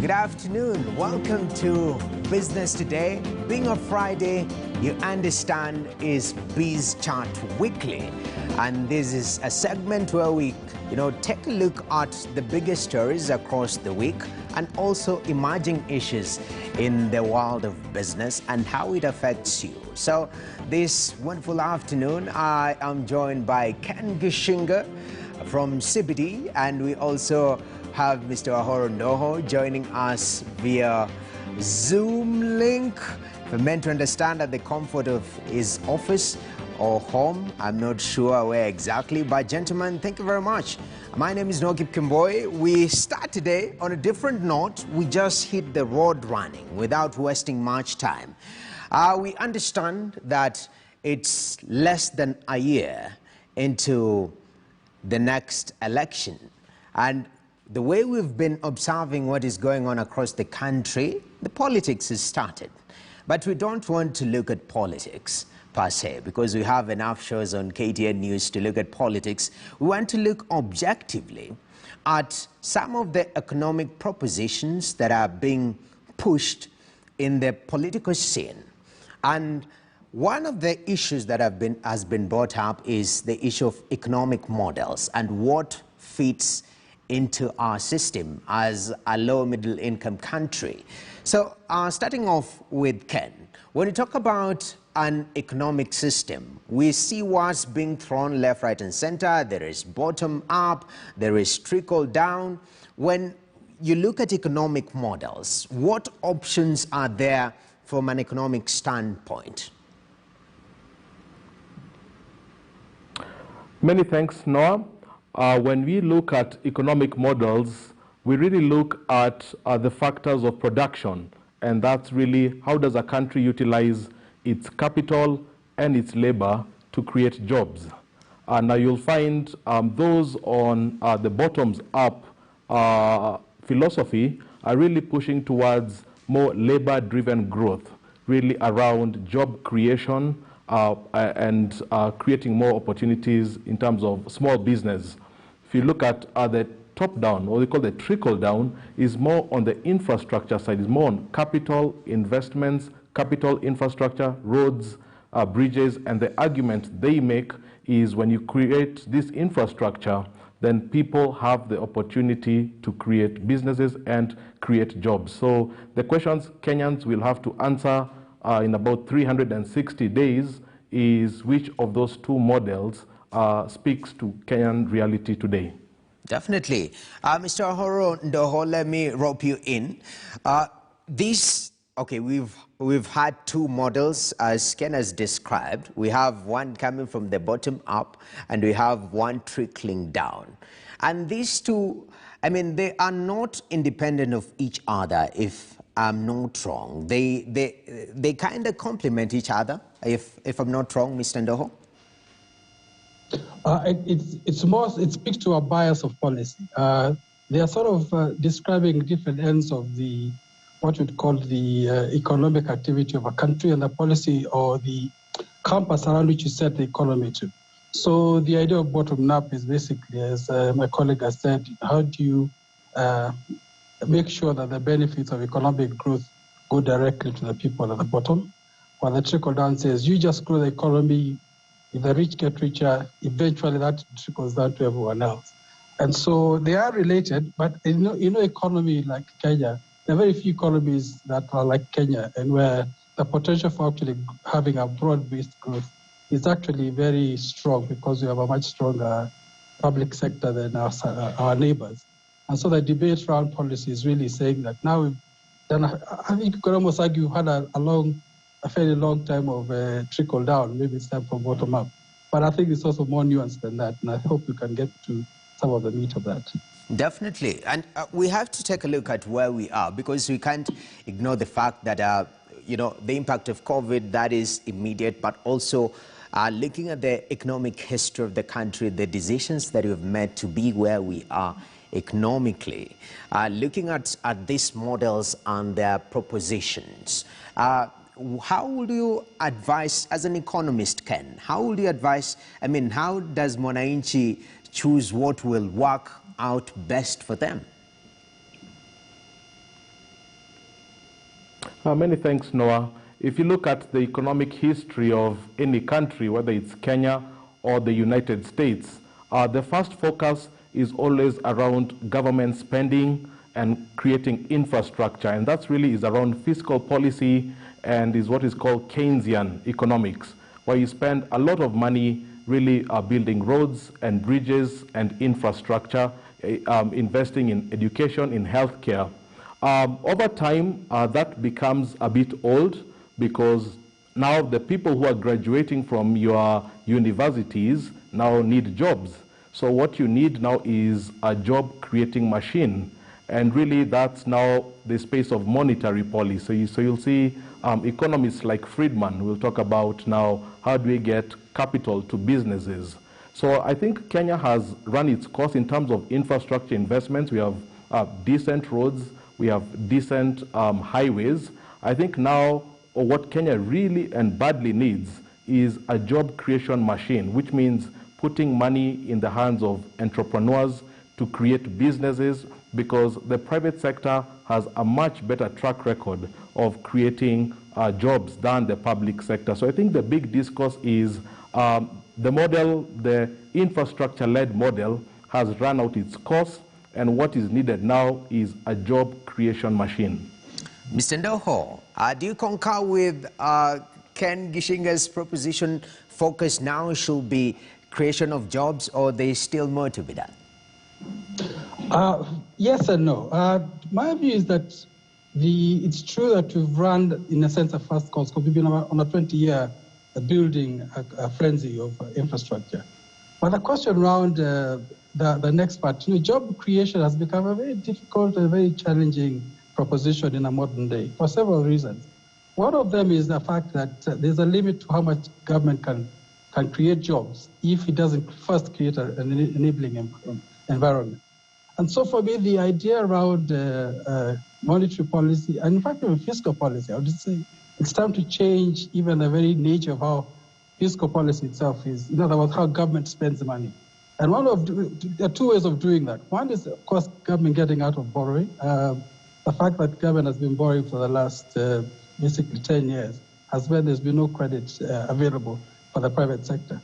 Good afternoon. Welcome to Business Today. Being a Friday, you understand, is Bizchat Weekly. And this is a segment where we, take a look at the biggest stories across the week and also emerging issues in the world of business and how it affects you. So this wonderful afternoon, I am joined by Ken Gishinga from CBD, and we also have Mr. Ahoro Ndoho joining us via Zoom link. We're meant to understand at the comfort of his office or home. I'm not sure where exactly, but gentlemen, thank you very much. My name is Nogip Kimboy. We start today on a different note. We just hit the road running without wasting much time. We understand that it's less than a year into the next election, and the way we've been observing what is going on across the country, the politics has started. But we don't want to look at politics per se, because we have enough shows on KTN News to look at politics. We want to look objectively at some of the economic propositions that are being pushed in the political scene. And one of the issues that has been brought up is the issue of economic models and what fits into our system as a low middle income country. So starting off with Ken, when you talk about an economic system, we see what's being thrown left, right and center. There is bottom up, there is trickle down. When you look at economic models, what options are there from an economic standpoint? Many thanks, Noah. When we look at economic models, we really look at the factors of production, and that's really how does a country utilize its capital and its labor to create jobs. Now you'll find those on the bottoms-up philosophy are really pushing towards more labor-driven growth, really around job creation and creating more opportunities in terms of small business. If you look at the top-down, what we call the trickle-down, is more on the infrastructure side, is more on capital investments, capital infrastructure, roads, bridges, and the argument they make is when you create this infrastructure, then people have the opportunity to create businesses and create jobs. So the questions Kenyans will have to answer in about 360 days is which of those two models speaks to Kenyan reality today. Definitely. Mr. Ahoro Ndoho, let me rope you in. We've had two models, as Ken has described. We have one coming from the bottom up, and we have one trickling down. And these two, they are not independent of each other, if I'm not wrong. They kind of complement each other, if I'm not wrong, Mr. Ndoho? It speaks to a bias of policy. They are sort of describing different ends of what we'd call the economic activity of a country and the policy or the compass around which you set the economy to. So the idea of bottom-up is basically, as my colleague has said, how do you make sure that the benefits of economic growth go directly to the people at the bottom? While the trickle-down says, you just grow the economy, if the rich get richer, eventually that trickles down to everyone else. And so they are related, but economy like Kenya, there are very few economies that are like Kenya, and where the potential for actually having a broad-based growth is actually very strong because we have a much stronger public sector than our neighbors. And so the debate around policy is really saying that now we've done, I think you could almost argue we've had a fairly long time of trickle down. Maybe it's time for bottom up. But I think it's also more nuanced than that, and I hope we can get to some of the meat of that. Definitely. And we have to take a look at where we are, because we can't ignore the fact that, the impact of COVID, that is immediate, but also looking at the economic history of the country, the decisions that we've made to be where we are economically, looking at these models and their propositions. How would you advise, as an economist, Ken, how would you advise, how does Mwananchi choose what will work out best for them? Many thanks, Noah. If you look at the economic history of any country, whether it's Kenya or the United States, the first focus is always around government spending and creating infrastructure. And that's really is around fiscal policy and is what is called Keynesian economics, where you spend a lot of money really building roads and bridges and infrastructure, investing in education, in healthcare. Over time, that becomes a bit old because now the people who are graduating from your universities now need jobs. So what you need now is a job-creating machine. And really, that's now the space of monetary policy. So you'll see economists like Friedman will talk about now how do we get capital to businesses. So I think Kenya has run its course in terms of infrastructure investments. We have decent roads, we have decent highways. I think now what Kenya really and badly needs is a job creation machine, which means putting money in the hands of entrepreneurs to create businesses, because the private sector has a much better track record of creating jobs than the public sector. So I think the big discourse is the model, the infrastructure-led model has run out its course, and what is needed now is a job creation machine. Mr. Ndoho, do you concur with Ken Gishinga's proposition focus now should be creation of jobs, or there's still more to be done? Yes and no. My view is that it's true that we've run, in a sense, a fast course, because we've been on a 20-year building a frenzy of infrastructure. But the question around the next part, job creation has become a very difficult and very challenging proposition in a modern day for several reasons. One of them is the fact that there's a limit to how much government can create jobs if it doesn't first create an enabling environment. And so for me, the idea around monetary policy, and in fact, even fiscal policy, I would say it's time to change even the very nature of how fiscal policy itself is. In other words, how government spends money. And there are two ways of doing that. One is, of course, government getting out of borrowing. The fact that government has been borrowing for the last basically 10 years has meant there's been no credit available for the private sector.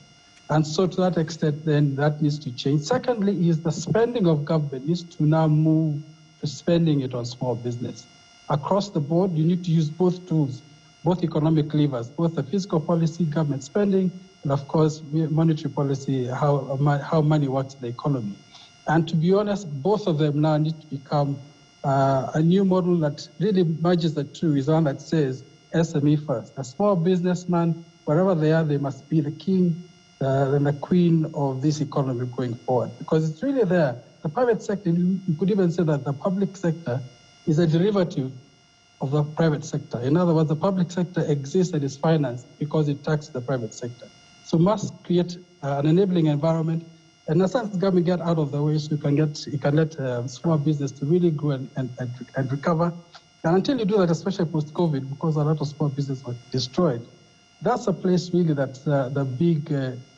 And so to that extent, then that needs to change. Secondly, is the spending of government needs to now move to spending it on small business. Across the board, you need to use both tools, both economic levers, both the fiscal policy, government spending, and of course, monetary policy, how money works in the economy. And to be honest, both of them now need to become a new model that really merges the two, is one that says SME first. A small businessman, wherever they are, they must be the king and the queen of this economy going forward. Because it's really there. The private sector, you could even say that the public sector is a derivative of the private sector. In other words, the public sector exists and is financed because it taxes the private sector. So must create an enabling environment. And in a sense, the government get out of the way so you can let small business to really grow and recover. And until you do that, especially post-COVID, because a lot of small business were destroyed, that's a place really that the big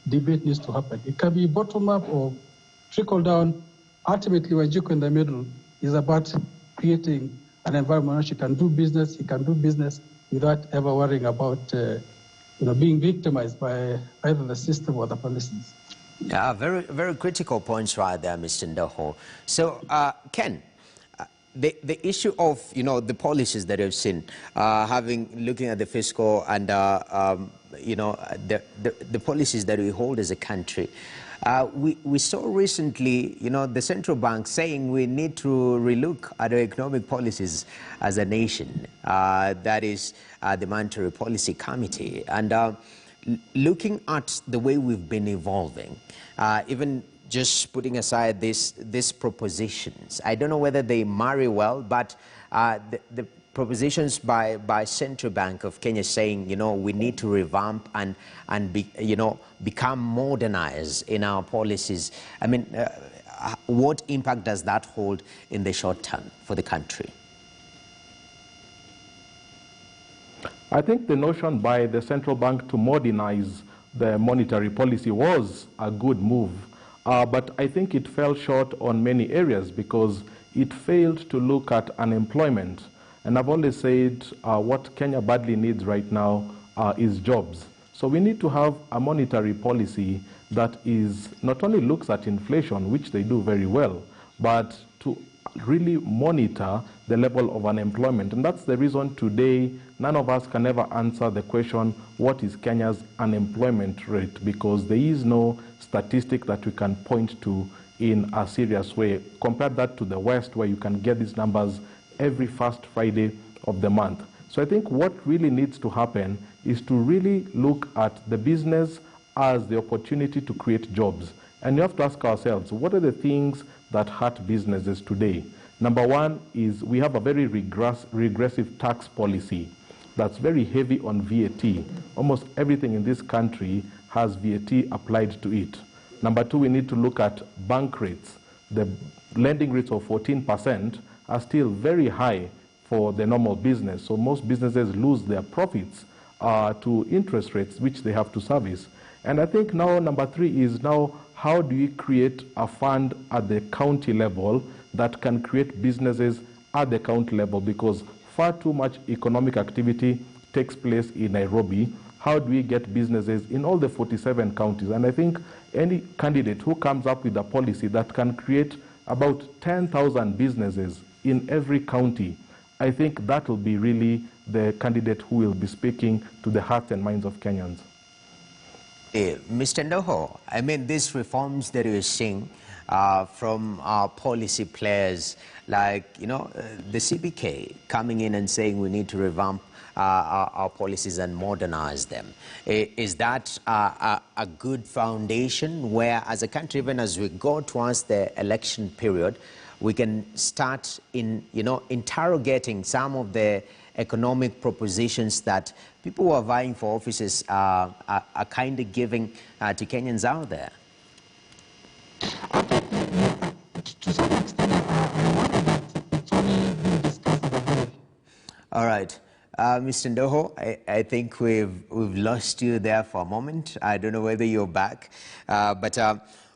debate needs to happen. It can be bottom-up or trickle-down. Ultimately, Wajiko in the middle is about creating an environment where you can do business without ever worrying about being victimized by either the system or the policies. Yeah, very, very critical points right there, Mr. Ndoho. So, Ken, the issue of, the policies that we've seen, looking at the fiscal and, the policies that we hold as a country, we saw recently, the central bank saying we need to relook at our economic policies as a nation. That is the Monetary Policy Committee. And looking at the way we've been evolving, even just putting aside these propositions, I don't know whether they marry well, but the propositions by Central Bank of Kenya saying, we need to revamp and become modernized in our policies. I mean, what impact does that hold in the short term for the country? I think the notion by the central bank to modernize the monetary policy was a good move. But I think it fell short on many areas because it failed to look at unemployment. And I've always said what Kenya badly needs right now is jobs. So we need to have a monetary policy that is not only looks at inflation, which they do very well, but to really monitor the level of unemployment. And that's the reason today none of us can ever answer the question, what is Kenya's unemployment rate? Because there is no statistic that we can point to in a serious way. Compare that to the West, where you can get these numbers every first Friday of the month. So I think what really needs to happen is to really look at the business as the opportunity to create jobs. And you have to ask ourselves, what are the things that hurt businesses today? Number one is we have a very regressive tax policy that's very heavy on VAT. Almost everything in this country has VAT applied to it. Number two, we need to look at bank rates. The lending rates of 14% are still very high for the normal business. So most businesses lose their profits to interest rates, which they have to service. And I think now number three is now how do we create a fund at the county level that can create businesses at the county level, because far too much economic activity takes place in Nairobi. How do we get businesses in all the 47 counties? And I think any candidate who comes up with a policy that can create about 10,000 businesses in every county, I think that will be really the candidate who will be speaking to the hearts and minds of Kenyans. Mr. Ndoho, I mean, these reforms that you're seeing from our policy players like, the CBK coming in and saying we need to revamp our policies and modernize them. Is that a good foundation where, as a country, even as we go towards the election period, we can start interrogating some of the economic propositions that people who are vying for offices are kind of giving to Kenyans out there? To some extent, I wonder that it's only being discussed at a very... All right. Mr. Ndoho, I think we've lost you there for a moment. I don't know whether you're back. But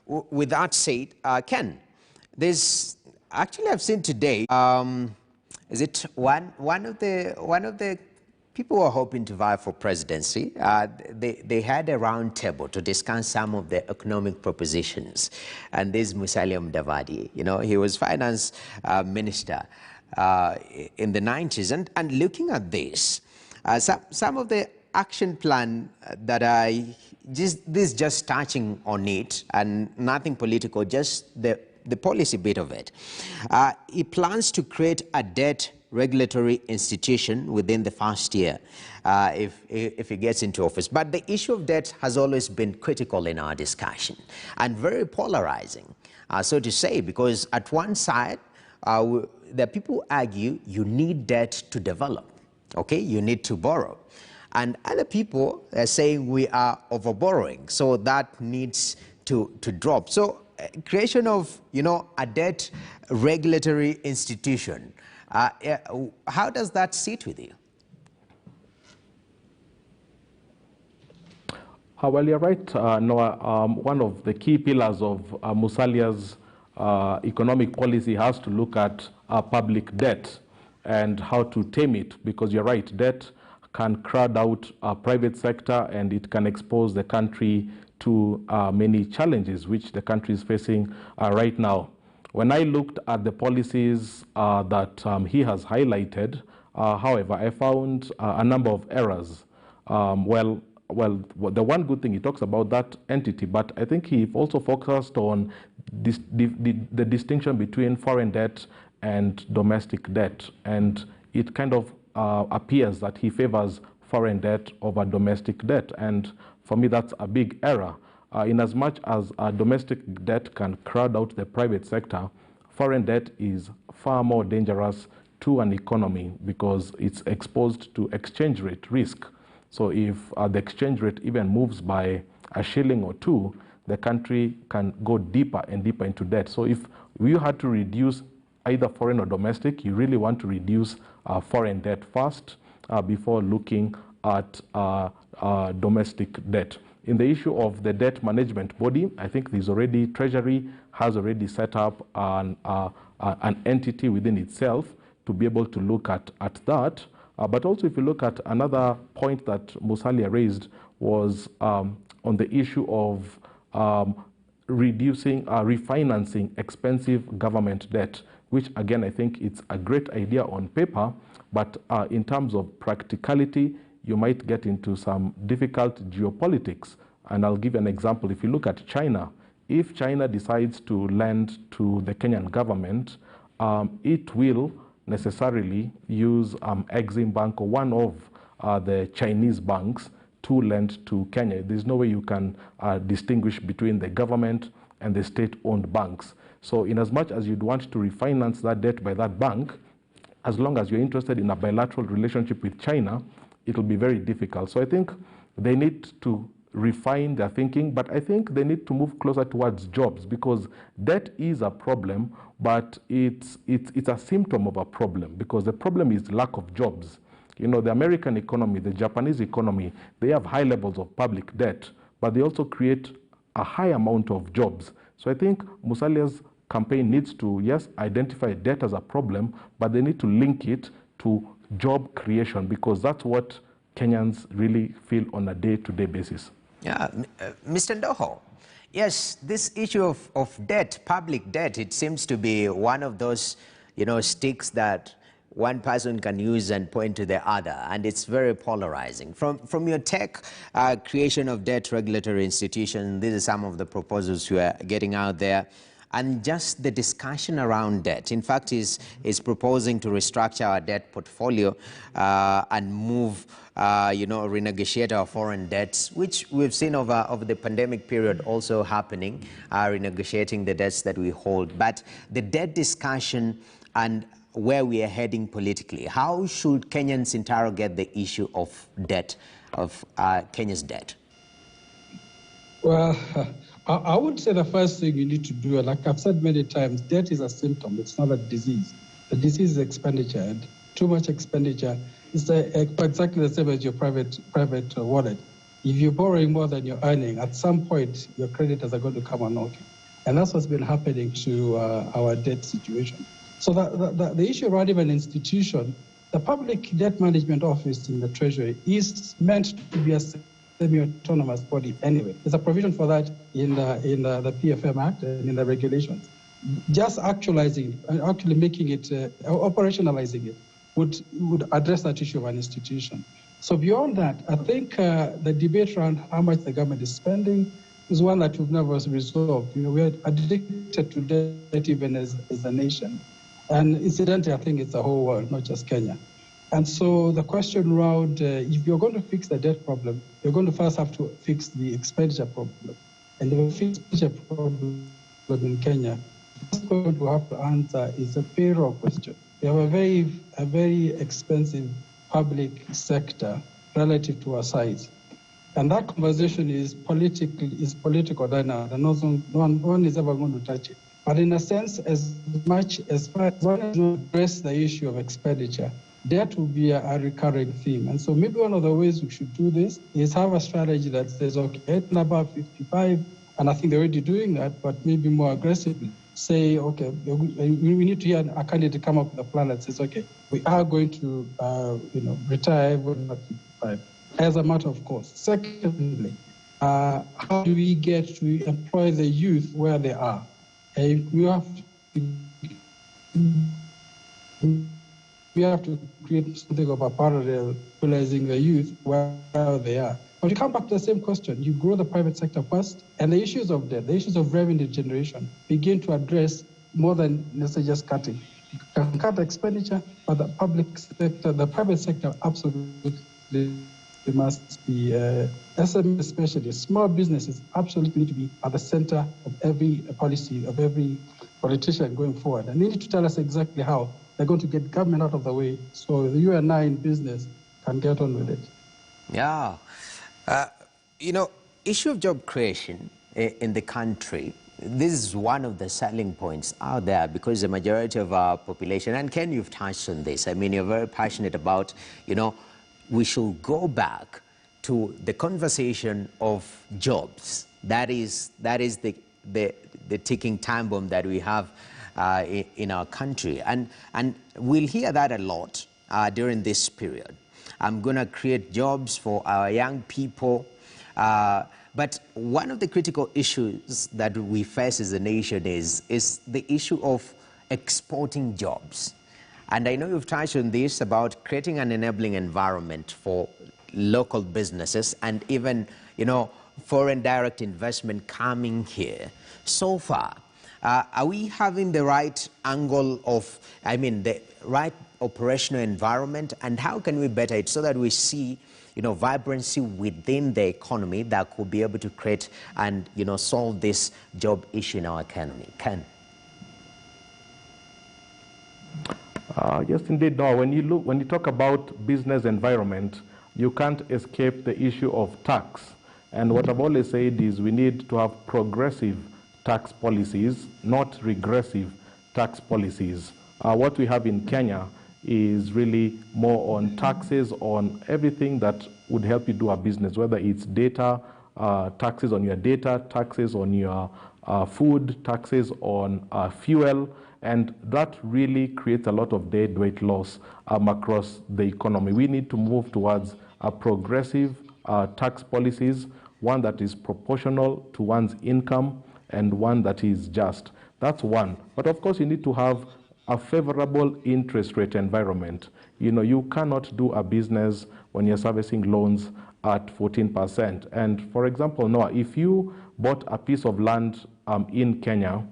with that said, Ken, there's actually I've seen today, is it one of the people who are hoping to vie for presidency, they had a round table to discuss some of the economic propositions. And this Musalia Mudavadi, he was finance minister in the 90s. And looking at this, some of the action plan that just touching on it, and nothing political, just the policy bit of it. He plans to create a debt regulatory institution within the first year if he gets into office. But the issue of debt has always been critical in our discussion and very polarizing, so to say, because at one side, the people argue you need debt to develop, okay? You need to borrow. And other people are saying we are overborrowing, so that needs to drop. So creation of, a debt regulatory institution, how does that sit with you? Well, you're right, Noah. One of the key pillars of Musalia's economic policy has to look at public debt and how to tame it, because you're right, debt can crowd out private sector and it can expose the country to many challenges which the country is facing right now. When I looked at the policies that he has highlighted, however, I found a number of errors. Well, the one good thing, he talks about that entity, but I think he also focused on the distinction between foreign debt and domestic debt. And it kind of appears that he favors foreign debt over domestic debt. And for me, that's a big error. In as much as domestic debt can crowd out the private sector, foreign debt is far more dangerous to an economy because it's exposed to exchange rate risk. So if the exchange rate even moves by a shilling or two, the country can go deeper and deeper into debt. So if you had to reduce either foreign or domestic, you really want to reduce foreign debt first before looking at domestic debt. In the issue of the debt management body, I think there's already, Treasury has already set up an entity within itself to be able to look at that. But also, if you look at another point that Musalia raised was on the issue of refinancing expensive government debt, which again, I think it's a great idea on paper, but in terms of practicality, you might get into some difficult geopolitics. And I'll give you an example. If you look at China, if China decides to lend to the Kenyan government, it will necessarily use Exim Bank or one of the Chinese banks to lend to Kenya. There's no way you can distinguish between the government and the state-owned banks. So in as much as you'd want to refinance that debt by that bank, as long as you're interested in a bilateral relationship with China, it'll be very difficult. So I think they need to refine their thinking, but I think they need to move closer towards jobs, because debt is a problem, but it's a symptom of a problem, because the problem is lack of jobs. You know, the American economy, the Japanese economy, they have high levels of public debt, but they also create a high amount of jobs. So I think Musalia's campaign needs to, yes, identify debt as a problem, but they need to link it to job creation, because that's what Kenyans really feel on a day-to-day basis. Yeah, Mr. Ndoho, yes, this issue of debt, public debt, it seems to be one of those, sticks that one person can use and point to the other, and it's very polarizing. From your take, creation of debt regulatory institution, these are some of the proposals you are getting out there. And just the discussion around debt. In fact, is proposing to restructure our debt portfolio and move, renegotiate our foreign debts, which we've seen over the pandemic period also happening, renegotiating the debts that we hold. But the debt discussion and where we are heading politically, how should Kenyans interrogate the issue of debt, of Kenya's debt? Well, I would say the first thing you need to do, like I've said many times, debt is a symptom. It's not a disease. The disease is expenditure, and too much expenditure is exactly the same as your private wallet. If you're borrowing more than you're earning, at some point, your creditors are going to come and knock you. And that's what's been happening to our debt situation. So the issue around even an institution, the Public Debt Management Office in the Treasury is meant to be a semi-autonomous body anyway. There's a provision for that in the PFM Act and in the regulations. Just actually making it, operationalizing it, would address that issue of an institution. So beyond that, I think the debate around how much the government is spending is one that we've never resolved. We're addicted to debt even as a nation. And incidentally, I think it's the whole world, not just Kenya. And so the question around, if you're going to fix the debt problem, you're going to first have to fix the expenditure problem. And the expenditure problem in Kenya, the first question we have to answer is a payroll question. We have a very expensive public sector relative to our size. And that conversation is political right now, and no one is ever going to touch it. But in a sense, as far as one has addressed the issue of expenditure, debt will be a recurring theme. And so maybe one of the ways we should do this is have a strategy that says, okay, at above 55, and I think they're already doing that, but maybe more aggressively, say, okay, we need to hear a candidate come up with a plan that says, okay, we are going to, retire everyone at 55 as a matter of course. Secondly, how do we get to employ the youth where they are? We have to create something of a parallel, realizing the youth where they are. But you come back to the same question. You grow the private sector first, and the issues of debt, the issues of revenue generation begin to address more than necessarily just cutting. You can cut expenditure, but the public sector, the private sector absolutely must be, SME especially, small businesses absolutely need to be at the center of every policy, of every politician going forward. And they need to tell us exactly how they're going to get government out of the way so you and I in business can get on with it. Yeah. Issue of job creation in the country, this is one of the selling points out there because the majority of our population, and Ken, you've touched on this, I mean, you're very passionate about, we should go back to the conversation of jobs. That is the ticking time bomb that we have in our country. And we'll hear that a lot during this period. I'm going to create jobs for our young people. But one of the critical issues that we face as a nation is the issue of exporting jobs. And I know you've touched on this about creating an enabling environment for local businesses and even, foreign direct investment coming here. So far, are we having the right angle of, the right operational environment, and how can we better it so that we see, vibrancy within the economy that could be able to create and, solve this job issue in our economy? Ken? Yes, indeed. No, when you talk about business environment, you can't escape the issue of tax. And what I've always said is we need to have progressive tax policies, not regressive tax policies. What we have in Kenya is really more on taxes on everything that would help you do a business, whether it's data, taxes on your data, taxes on your food, taxes on fuel, and that really creates a lot of deadweight loss across the economy. We need to move towards a progressive tax policies, one that is proportional to one's income and one that is just. That's one. But of course, you need to have a favorable interest rate environment. You cannot do a business when you're servicing loans at 14%. And for example, Noah, if you bought a piece of land in Kenya,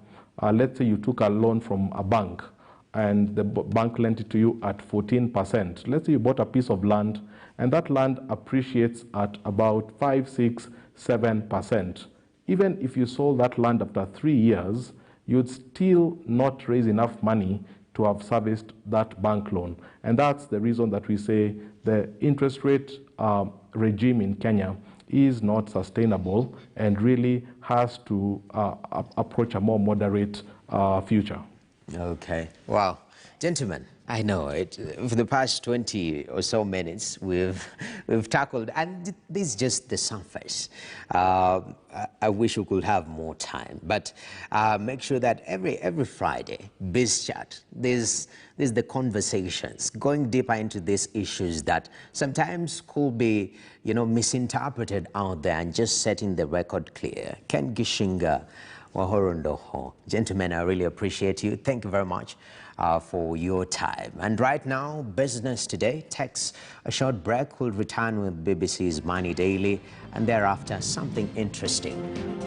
let's say you took a loan from a bank and the bank lent it to you at 14%. Let's say you bought a piece of land and that land appreciates at about 5, 6, 7%. Even if you sold that land after 3 years, you'd still not raise enough money to have serviced that bank loan. And that's the reason that we say the interest rate regime in Kenya is not sustainable and really has to approach a more moderate future. Okay. Wow. Gentlemen, I know it. For the past 20 or so minutes, we've tackled, and this is just the surface. I wish we could have more time, but make sure that every Friday, Bizchat, there's the conversations, going deeper into these issues that sometimes could be, misinterpreted out there, and just setting the record clear. Ken Gishinga, Wahorondoho. Gentlemen, I really appreciate you. Thank you very much for your time. And right now, Business Today takes a short break. We'll return with BBC's Money Daily, and thereafter, something interesting.